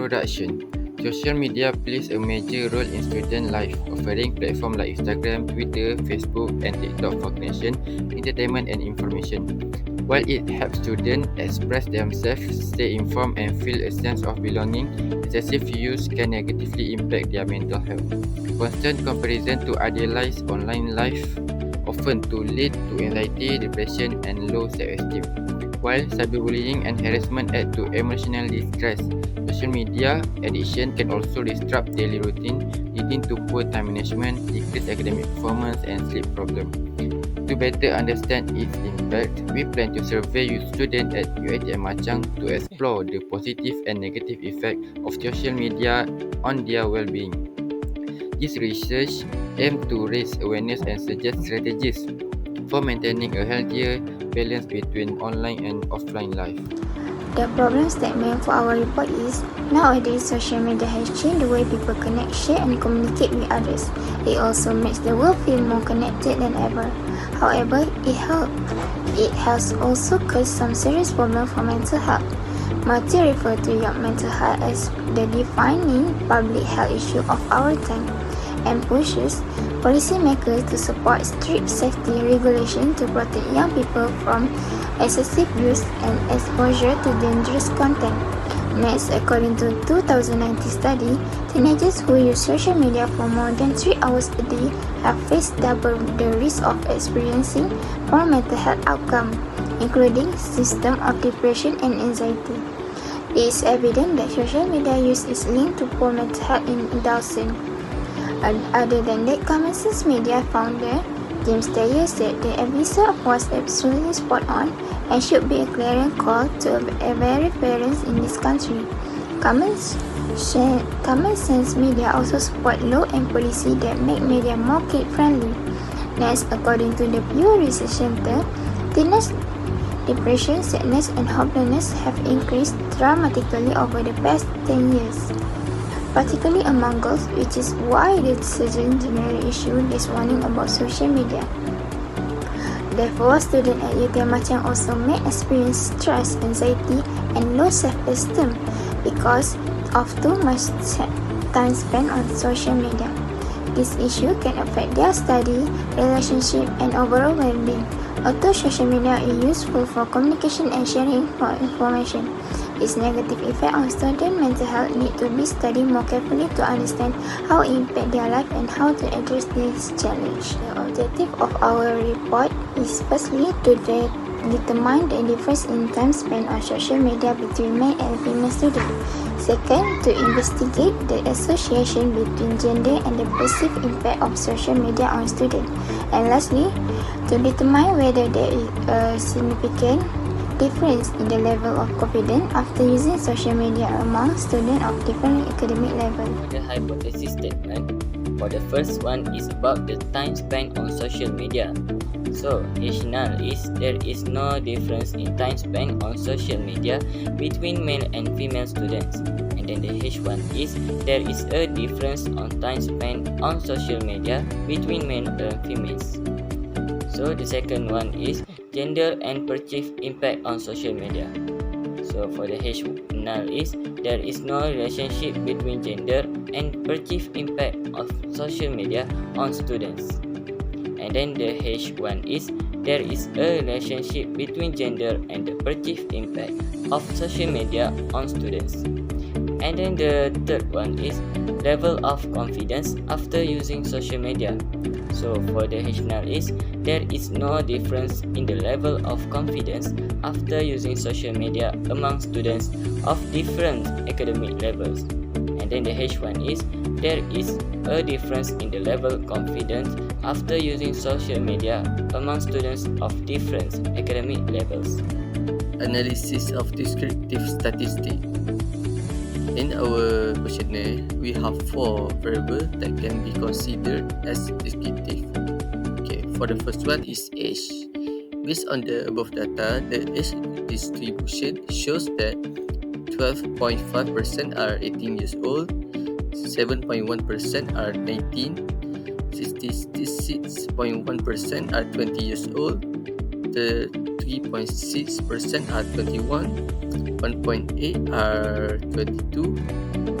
Introduction. Social media plays a major role in student life, offering platforms like Instagram, Twitter, Facebook, and TikTok for connection, entertainment, and information. While it helps students express themselves, stay informed, and feel a sense of belonging, excessive use can negatively impact their mental health. Constant comparison to idealized online life often to lead to anxiety, depression, and low self-esteem. While cyberbullying and harassment add to emotional distress, social media addiction can also disrupt daily routine, leading to poor time management, decreased academic performance, and sleep problems. To better understand its impact, we plan to survey youth students at UiTM Machang to explore the positive and negative effect of social media on their well-being. This research aims to raise awareness and suggest strategies for maintaining a healthier balance between online and offline life. The problem statement for our report is, nowadays social media has changed the way people connect, share and communicate with others. It also makes the world feel more connected than ever. However, it has also caused some serious problems for mental health. Marty referred to young mental health as the defining public health issue of our time and pushes policymakers to support strict safety regulation to protect young people from excessive use and exposure to dangerous content. Next, according to a 2019 study, teenagers who use social media for more than 3 hours a day have faced double the risk of experiencing poor mental health outcomes, including symptoms of depression and anxiety. It is evident that social media use is linked to poor mental health in adolescents. Other than that, Common Sense Media founder James Taylor said the episode was absolutely spot on and should be a clarion call to every parents in this country. Common Sense Media also support law and policy that make media more kid-friendly. Next, according to the Pew Research Center, teenage depression, sadness, and hopelessness have increased dramatically over the past 10 years, particularly among girls, which is why the surgeon general issued this warning about social media. Therefore, students at UiTM Machang also may experience stress, anxiety, and low self-esteem because of too much time spent on social media. This issue can affect their study, relationship, and overall well-being. Although social media is useful for communication and sharing information, its negative effect on student mental health need to be studied more carefully to understand how it impacts their life and how to address this challenge. The objective of our report is firstly to determine the difference in time spent on social media between male and female students. Second, to investigate the association between gender and the perceived impact of social media on students. And lastly, to determine whether there is a significant difference in the level of confidence after using social media among students of different academic levels. The hypothesis statement for the first one is about the time spent on social media. So, H0 is there is no difference in time spent on social media between male and female students. And then the H1 is there is a difference on time spent on social media between men and females. So the second one is gender and perceived impact on social media. So for the H0 is there is no relationship between gender and perceived impact of social media on students. And then the H1 is there is a relationship between gender and the perceived impact of social media on students. And then the third one is level of confidence after using social media. So for the H0 is there is no difference in the level of confidence after using social media among students of different academic levels. And then the H1 is there is a difference in the level of confidence after using social media among students of different academic levels. Analysis of descriptive statistics. In our questionnaire, we have 4 variables that can be considered as descriptive. Okay, for the first one is age. Based on the above data, the age distribution shows that 12.5% are 18 years old, 7.1% are 19, 66.1% are 20 years old, the 3.6% are 21, 1.8 are 22,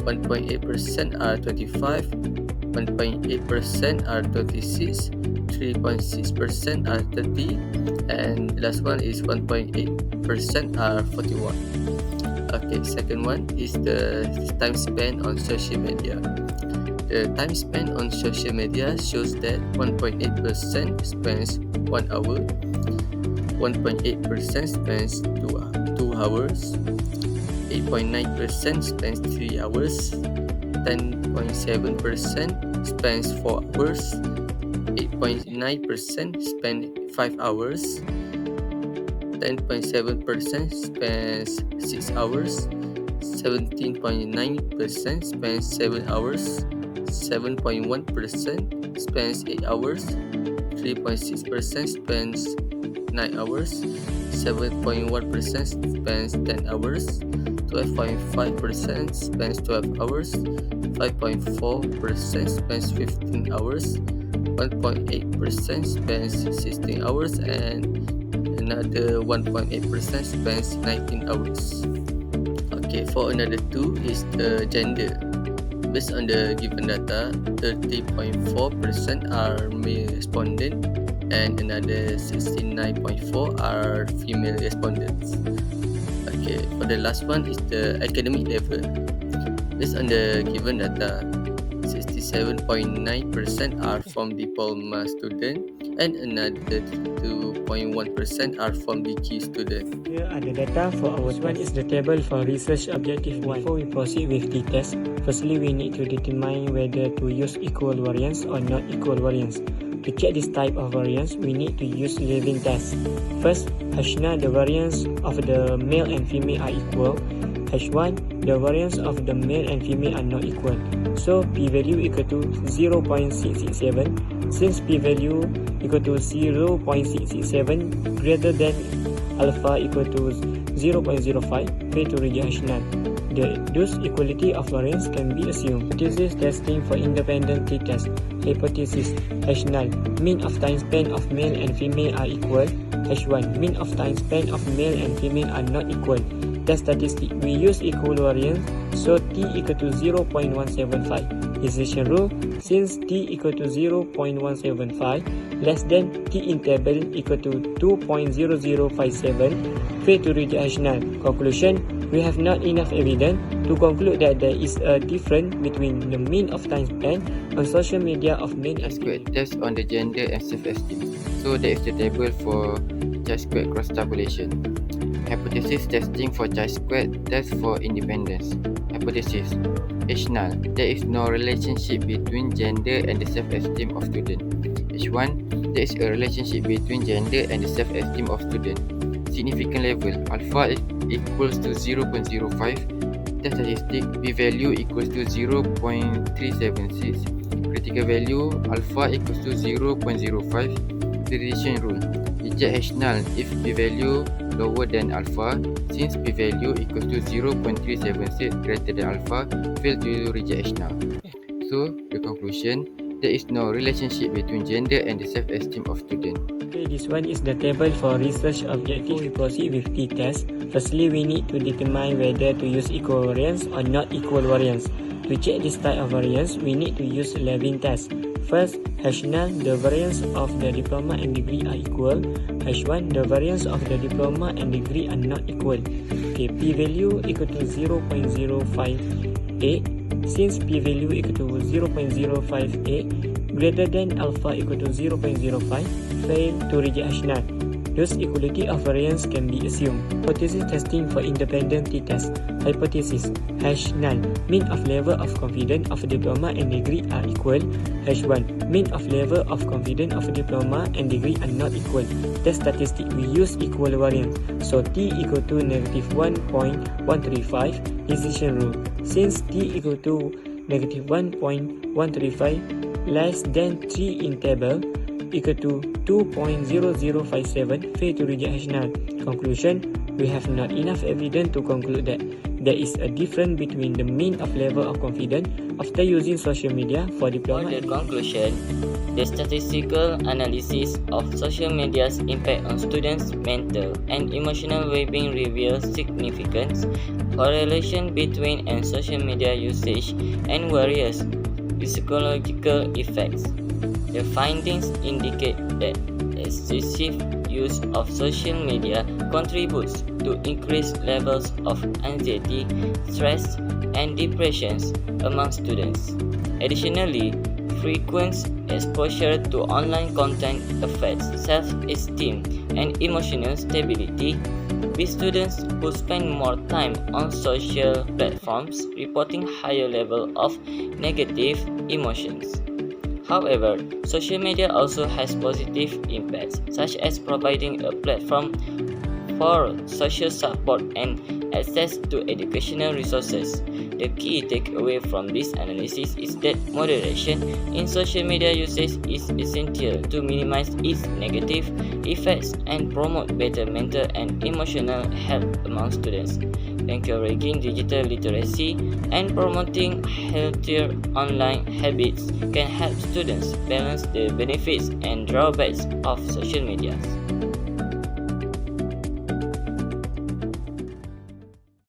1.8% are 25, 1.8% are 26, 3.6% are 30, and the last one is 1.8% are 41. Okay, second one is the time spent on social media. The time spent on social media shows that 1.8% spends 1 hour, 1.8% spends 2 hours, 8.9% spends 3 hours, 10.7% spends 4 hours, 8.9% spends 5 hours, 10.7% spends 6 hours, 17.9% spends 7 hours, 7.1% spends 8 hours, 3.6% spends 9 hours, 7.1% spends 10 hours, 12.5% spends 12 hours, 5.4% spends 15 hours, 1.8% spends 16 hours, and another 1.8% spends 19 hours. Okay, for another two is the gender. Based on the given data, 30.4% are male respondent and another 69.4% are female respondents. Okay, for the last one is the academic level. Based on the given data, 67.9% are from diploma student and another 2.1% are from DQ student. Here are the data for our test. One is the table for research objective 1. Before we proceed with the test, firstly we need to determine whether to use equal variance or not equal variance. To check this type of variance, we need to use leaving test. First, H0, the variance of the male and female are equal. H1, the variance of the male and female are not equal. So p-value equal to 0.667. Since p-value equal to 0.667 greater than alpha equal to 0.05, fail to reject H0. Thus equality of variance can be assumed. Hypothesis testing for independent t-test. Hypothesis H0, mean of time spent of male and female are equal. H1, mean of time spent of male and female are not equal. Test statistic, we use equal variance, so t equal to 0.175. Decision rule, since t equal to 0.175 less than t in table equal to 2.0057, fail to reject H0. Conclusion, we have not enough evidence to conclude that there is a difference between the mean of time spent on social media of male and female. Test on the gender and self-esteem. So there is the table for chi-square cross-tabulation. Hypothesis testing for chi-square test for independence. Hypothesis H0, there is no relationship between gender and the self-esteem of student. H1, there is a relationship between gender and the self-esteem of student. Significant level, alpha equals to 0.05. Test statistic, p-value equals to 0.376. Critical value, alpha equals to 0.05. Decision rule, reject H0 if p-value lower than alpha. Since p-value equals to 0.376 greater than alpha, fail to reject H0. So, the conclusion, there is no relationship between gender and the self-esteem of student. Okay, this one is the table for research objective. We proceed with t-test. Firstly, we need to determine whether to use equal variance or not equal variance. To check this type of variance, we need to use leaving test. First, H0, the variance of the diploma and degree are equal. H1, the variance of the diploma and degree are not equal. Okay, p-value equal to 0.058. Since p-value equal to 0.058 greater than alpha equal to 0.05, fail to reject H0. Thus equality of variance can be assumed. Hypothesis testing for independent t-test. Hypothesis H0, mean of level of confidence of diploma and degree are equal. H1, mean of level of confidence of diploma and degree are not equal. Test statistic, we use equal variance, so t equal to -1.135. Decision rule, since t equal to -1.135 less than 3 in table equal to 2.0057, fail to reject H0. Conclusion, we have not enough evidence to conclude that there is a difference between the mean of level of confidence after using social media for For diploma. the conclusion, the statistical analysis of social media's impact on students' mental and emotional well-being reveals significant correlation between and social media usage and various psychological effects. The findings indicate that excessive use of social media contributes to increased levels of anxiety, stress, and depressions among students. Additionally, frequent exposure to online content affects self-esteem and emotional stability, with students who spend more time on social platforms reporting higher level of negative emotions. However, social media also has positive impacts, such as providing a platform for social support and access to educational resources. The key takeaway from this analysis is that moderation in social media usage is essential to minimize its negative effects and promote better mental and emotional health among students. Encouraging digital literacy and promoting healthier online habits can help students balance the benefits and drawbacks of social media.